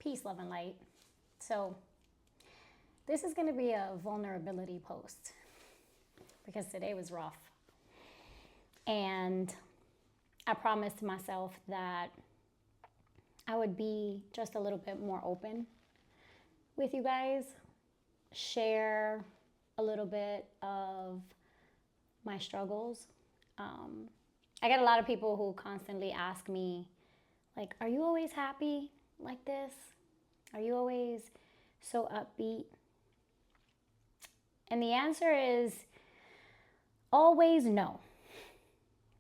Peace, love, and light. So, this is going to be a vulnerability post because today was rough. And I promised myself that I would be just a little bit more open with you guys, share a little bit of my struggles. I get a lot of people who constantly ask me, like, are you always happy like this? Are you always so upbeat? And the answer is always no.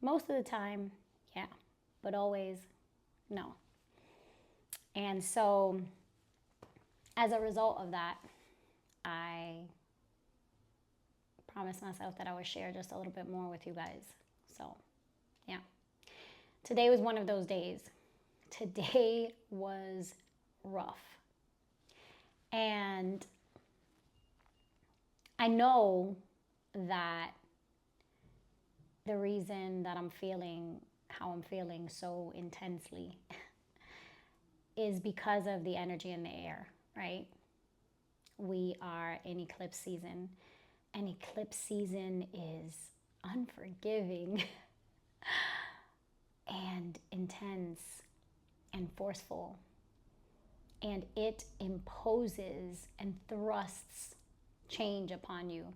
Most of the time, yeah, but always no. And so, as a result of that, I promised myself that I would share just a little bit more with you guys. So, yeah. Today was one of those days. Today was rough. And I know that the reason that I'm feeling how I'm feeling so intensely is because of the energy in the air, right? We are in eclipse season, and eclipse season is unforgiving and intense and forceful. And it imposes and thrusts change upon you,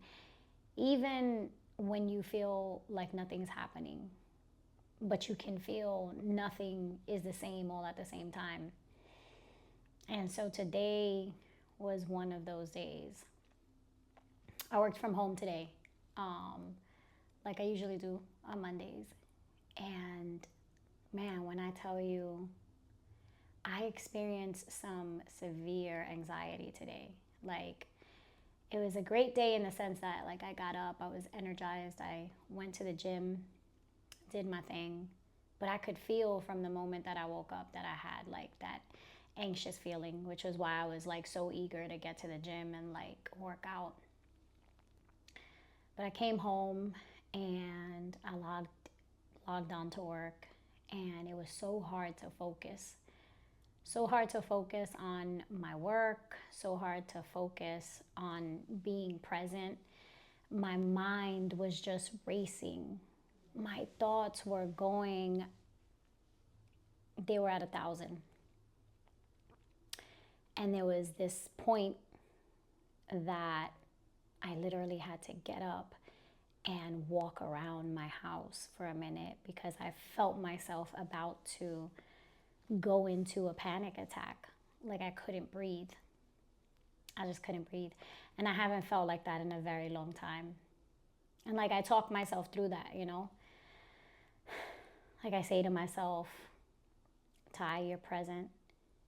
even when you feel like nothing's happening, but you can feel nothing is the same all at the same time. And so today was one of those days. I worked from home today, like I usually do on Mondays. And man, when I tell you, I experienced some severe anxiety today. Like, it was a great day in the sense that, like, I got up, I was energized, I went to the gym, did my thing, but I could feel from the moment that I woke up that I had like that anxious feeling, which was why I was like so eager to get to the gym and like work out. But I came home and I logged on to work, and it was so hard to focus. So hard to focus on my work, so hard to focus on being present. My mind was just racing. My thoughts were going, they were at 1,000. And there was this point that I literally had to get up and walk around my house for a minute because I felt myself about to go into a panic attack. Like, I couldn't breathe. I just couldn't breathe. And I haven't felt like that in a very long time. And like, I talk myself through that, you know? Like, I say to myself, Ty, you're present.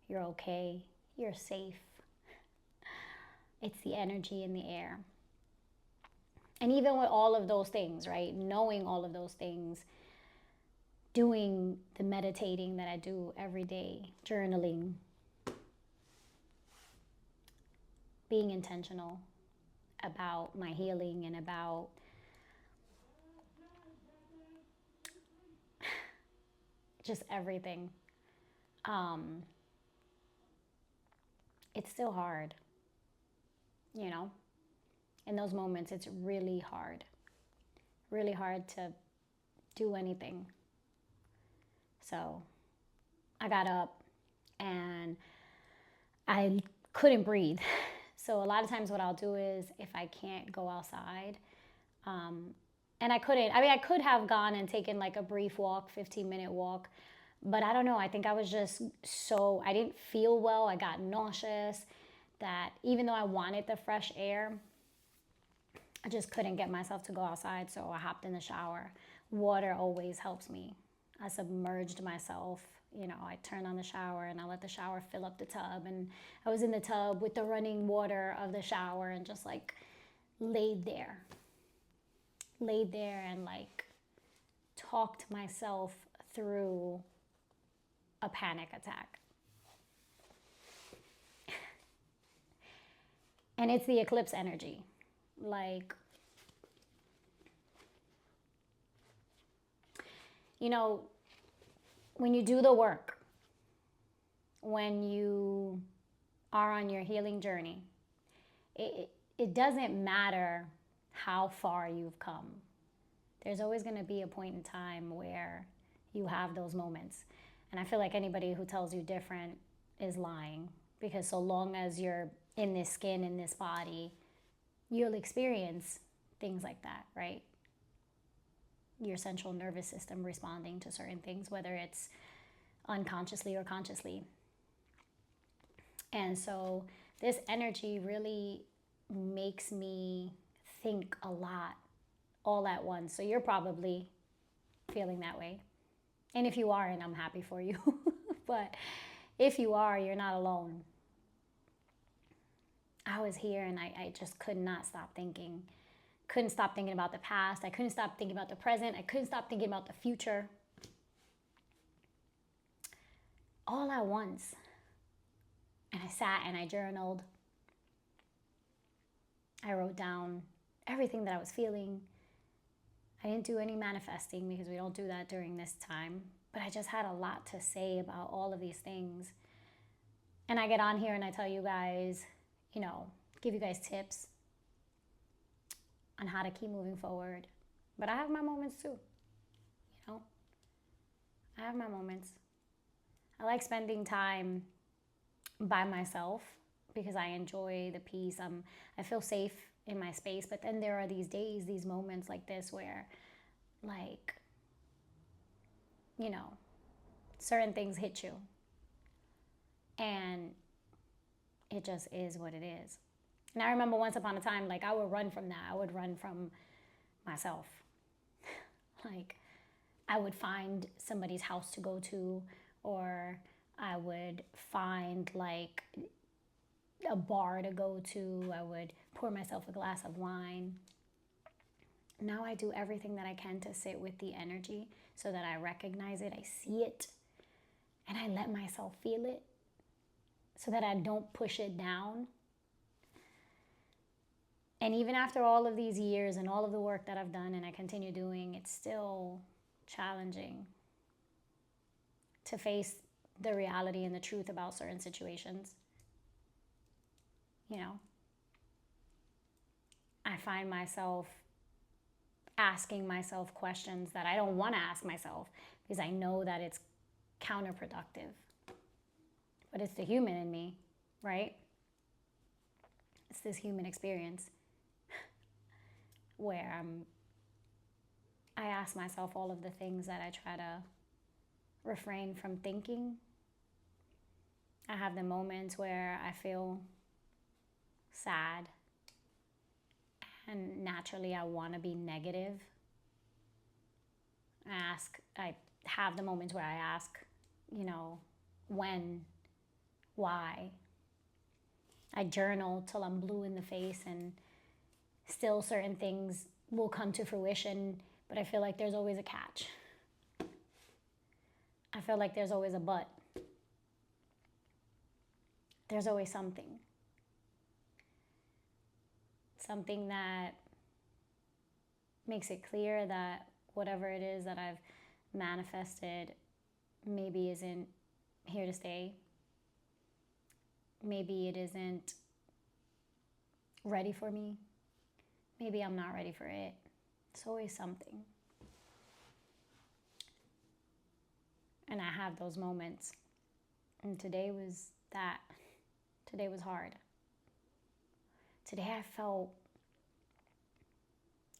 You're okay. You're safe. It's the energy in the air. And even with all of those things, right? Knowing all of those things, doing the meditating that I do every day, journaling, being intentional about my healing and about just everything. It's still hard, you know? In those moments, it's really hard to do anything. So I got up and I couldn't breathe. So a lot of times what I'll do is, if I can't go outside, and I could have gone and taken like a brief walk, 15-minute walk, but I don't know. I think I was just I didn't feel well. I got nauseous, that even though I wanted the fresh air, I just couldn't get myself to go outside. So I hopped in the shower. Water always helps me. I submerged myself. You know, I turned on the shower and I let the shower fill up the tub. And I was in the tub with the running water of the shower and just like laid there and like talked myself through a panic attack. And it's the eclipse energy. Like, you know, when you do the work, when you are on your healing journey. It doesn't matter how far you've come. There's always going to be a point in time where you have those moments. And I feel like anybody who tells you different is lying, because so long as you're in this skin, in this body, you'll experience things like that, right? Your central nervous system responding to certain things, whether it's unconsciously or consciously. And so this energy really makes me think a lot all at once. So you're probably feeling that way. And if you aren't, I'm happy for you. But if you are, you're not alone. I was here and I just could not stop thinking. Couldn't stop thinking about the past. I couldn't stop thinking about the present. I couldn't stop thinking about the future. All at once. And I sat and I journaled. I wrote down everything that I was feeling. I didn't do any manifesting because we don't do that during this time. But I just had a lot to say about all of these things. And I get on here and I tell you guys, give you guys tips on how to keep moving forward. But I have my moments too. I have my moments. I like spending time by myself because I enjoy the peace. I feel safe in my space. But then there are these days, these moments like this where, certain things hit you. And it just is what it is. And I remember once upon a time, I would run from that. I would run from myself. I would find somebody's house to go to, or I would find a bar to go to. I would pour myself a glass of wine. Now I do everything that I can to sit with the energy so that I recognize it, I see it, and I let myself feel it so that I don't push it down. And even after all of these years and all of the work that I've done and I continue doing, it's still challenging to face the reality and the truth about certain situations. I find myself asking myself questions that I don't want to ask myself because I know that it's counterproductive. But it's the human in me, right? It's this human experience where I ask myself all of the things that I try to refrain from thinking. I have the moments where I feel sad, and naturally I want to be negative. I have the moments where I ask, when, why. I journal till I'm blue in the face, and still certain things will come to fruition, but I feel like there's always a catch. I feel like there's always a but. There's always something. Something that makes it clear that whatever it is that I've manifested maybe isn't here to stay. Maybe it isn't ready for me. Maybe I'm not ready for it. It's always something. And I have those moments. And today was that. Today was hard. Today I felt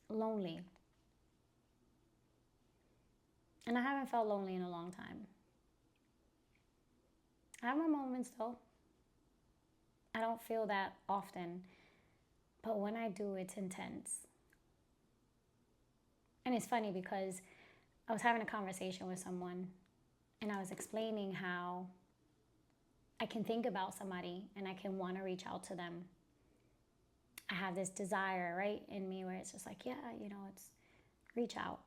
lonely. And I haven't felt lonely in a long time. I have my moments though. I don't feel that often. But when I do, it's intense. And it's funny because I was having a conversation with someone and I was explaining how I can think about somebody and I can want to reach out to them. I have this desire, right, in me where it's just it's reach out.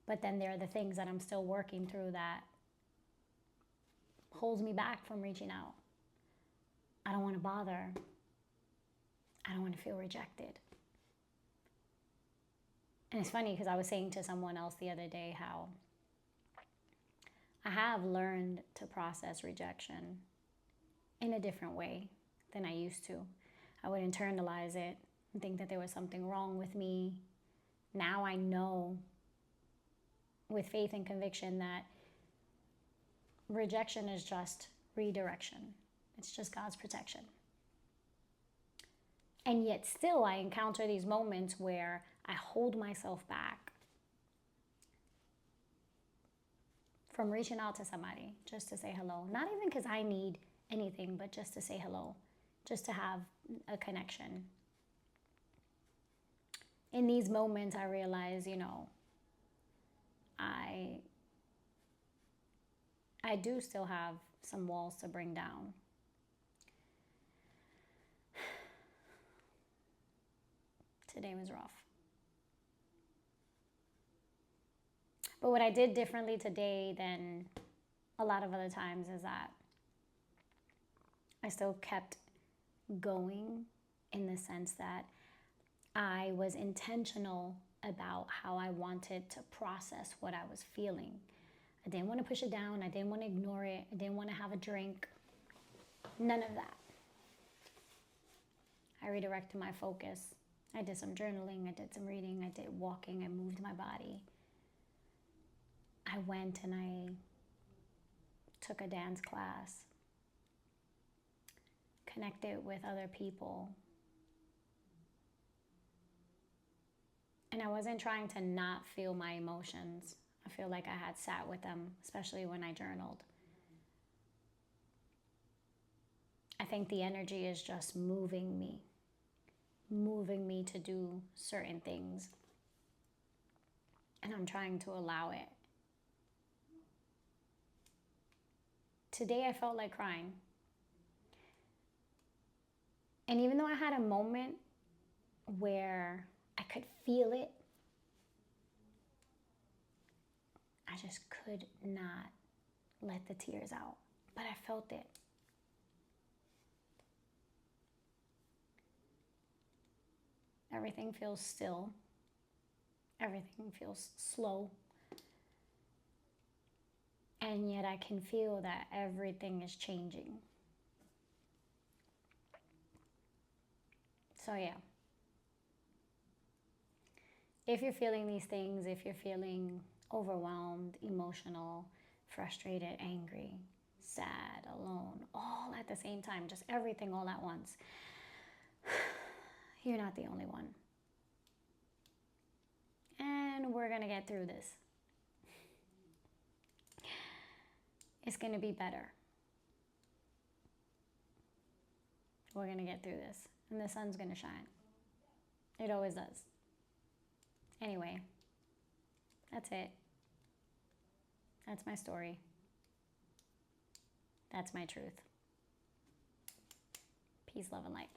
But then there are the things that I'm still working through that holds me back from reaching out. I don't want to bother. I don't want to feel rejected. And it's funny because I was saying to someone else the other day how I have learned to process rejection in a different way than I used to. I would internalize it and think that there was something wrong with me. Now I know with faith and conviction that rejection is just redirection. It's just God's protection. And yet still I encounter these moments where I hold myself back from reaching out to somebody just to say hello. Not even because I need anything, but just to say hello, just to have a connection. In these moments, I realize, I do still have some walls to bring down. Today was rough. But what I did differently today than a lot of other times is that I still kept going, in the sense that I was intentional about how I wanted to process what I was feeling. I didn't want to push it down. I didn't want to ignore it. I didn't want to have a drink. None of that. I redirected my focus. I did some journaling. I did some reading. I did walking. I moved my body. I went and I took a dance class, connected with other people. And I wasn't trying to not feel my emotions. I feel like I had sat with them, especially when I journaled. I think the energy is just moving me to do certain things. And I'm trying to allow it. Today I felt like crying. And even though I had a moment where I could feel it, I just could not let the tears out. But I felt it. Everything feels still. Everything feels slow. And yet I can feel that everything is changing. So yeah. If you're feeling these things, if you're feeling overwhelmed, emotional, frustrated, angry, sad, alone, all at the same time, just everything all at once, you're not the only one. And we're going to get through this. It's going to be better. We're going to get through this. And the sun's going to shine. It always does. Anyway, that's it. That's my story. That's my truth. Peace, love, and light.